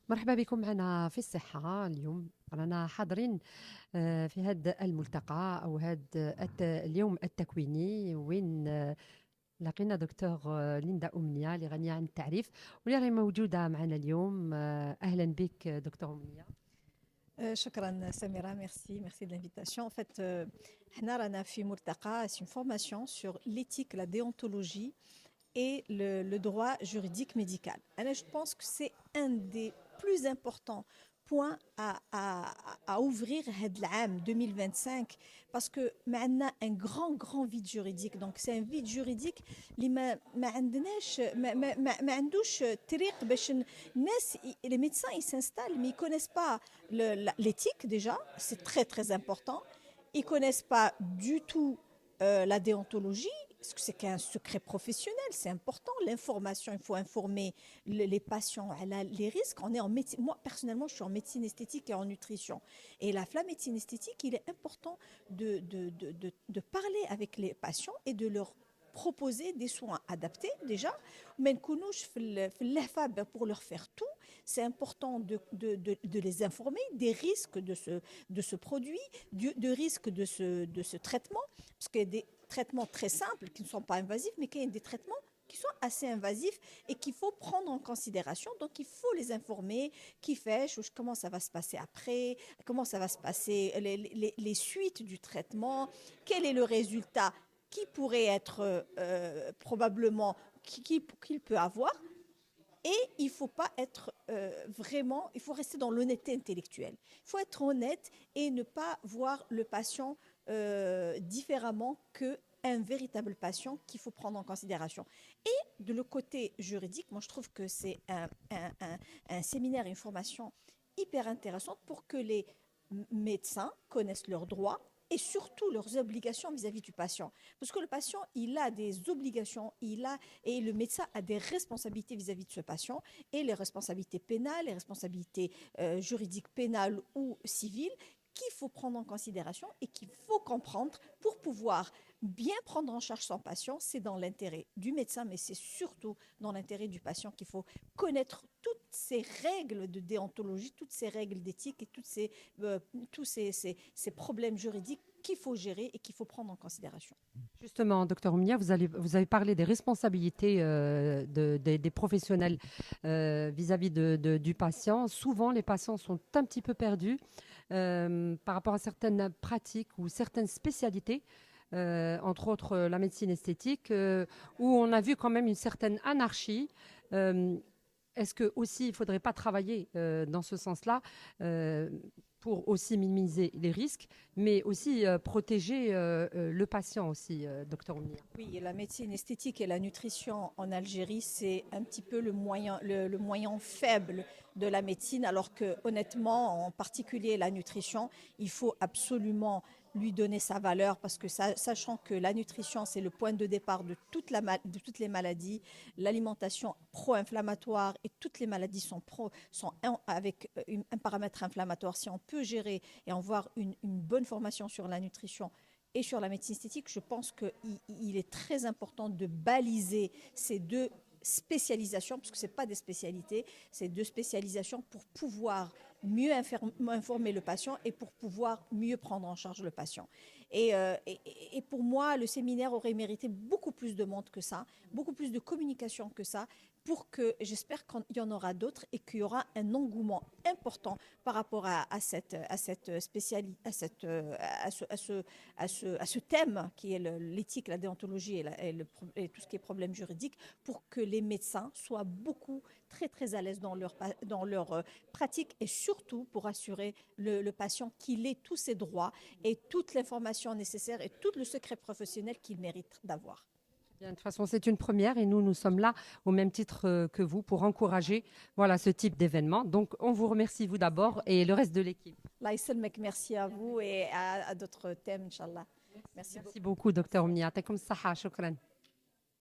مرحبا بكم معنا في الصحة. اليوم رانا حاضرين في هذا الملتقى أو هذا اليوم التكويني، وين لقينا دكتور ليندا أمنية اللي غنية عن التعريف، واللي راهي موجودة معنا اليوم. أهلا بك دكتور أمنية. شكرا سميرة, merci de l'invitation. En fait, احنا رانا في ملتقى, c'est une formation sur l'éthique, la déontologie et le droit juridique médical. Alors, je pense que c'est un des plus importants points à ouvrir هاد العام 2025 parce que معنا un grand vide juridique. Donc c'est un vide juridique اللي ما عندناش ما عندوش طريق باش الناس les médecins ils s'installent mais ils connaissent pas l'éthique déjà, c'est très important. Ils connaissent pas du tout la déontologie, parce que c'est qu'un secret professionnel, c'est important. L'information, il faut informer les patients à les risques. On est en médecine. Moi, personnellement, je suis en médecine esthétique et en nutrition. Et la médecine esthétique, il est important de parler avec les patients et de leur proposer des soins adaptés déjà. Mais pour leur faire tout, c'est important de les informer des risques de ce produit, de risques de ce traitement, parce qu'il y a des traitements très simples qui ne sont pas invasifs, mais qu'il y a des traitements qui sont assez invasifs et qu'il faut prendre en considération. Donc, il faut les informer, qui fait, comment ça va se passer après, comment ça va se passer, les suites du traitement, quel est le résultat qui pourrait être probablement, qu'il peut avoir. Et il ne faut pas être vraiment, il faut rester dans l'honnêteté intellectuelle. Il faut être honnête et ne pas voir le patient différemment qu'un véritable patient qu'il faut prendre en considération. Et de le côté juridique, moi je trouve que c'est un séminaire, une formation hyper intéressante pour que les médecins connaissent leurs droits et surtout leurs obligations vis-à-vis du patient. Parce que le patient, il a des obligations, et le médecin a des responsabilités vis-à-vis de ce patient, et les responsabilités pénales, les responsabilités juridiques pénales ou civiles, qu'il faut prendre en considération et qu'il faut comprendre pour pouvoir bien prendre en charge son patient. C'est dans l'intérêt du médecin, mais c'est surtout dans l'intérêt du patient qu'il faut connaître toutes ces règles de déontologie, toutes ces règles d'éthique et tous ces problèmes juridiques qu'il faut gérer et qu'il faut prendre en considération. Justement, docteur Oumia, vous avez parlé des responsabilités des professionnels vis-à-vis du patient. Souvent, les patients sont un petit peu perdus par rapport à certaines pratiques ou certaines spécialités, entre autres la médecine esthétique, où on a vu quand même une certaine anarchie. Euh, Est-ce que aussi il ne faudrait pas travailler dans ce sens-là, pour aussi minimiser les risques, mais aussi protéger le patient aussi, docteur Oumia? Oui, et la médecine esthétique et la nutrition en Algérie, c'est un petit peu le moyen faible de la médecine, alors que honnêtement, en particulier la nutrition, il faut absolument lui donner sa valeur parce que sachant que la nutrition, c'est le point de départ de toutes les maladies, l'alimentation pro-inflammatoire et toutes les maladies sont avec un paramètre inflammatoire. Si on peut gérer et avoir une bonne formation sur la nutrition et sur la médecine esthétique, je pense qu'il est très important de baliser ces deux spécialisations, parce que ce n'est pas des spécialités, ces deux spécialisations pour pouvoir mieux informer le patient et pour pouvoir mieux prendre en charge le patient. Et pour moi, le séminaire aurait mérité beaucoup plus de monde que ça, beaucoup plus de communication que ça, pour que j'espère qu'il y en aura d'autres et qu'il y aura un engouement important par rapport à cette spécialité, à ce thème qui est l'éthique, la déontologie et tout ce qui est problème juridique, pour que les médecins soient très à l'aise dans leur pratique et surtout pour assurer le patient qu'il ait tous ses droits et toute l'information nécessaire et tout le secret professionnel qu'il mérite d'avoir. Bien, de toute façon, c'est une première et nous sommes là au même titre que vous pour encourager voilà, ce type d'événement. Donc, on vous remercie, vous d'abord, et le reste de l'équipe. Là, merci à vous et à d'autres thèmes, Inch'Allah. Merci Merci beaucoup. beaucoup, docteur Omnia. Shukran.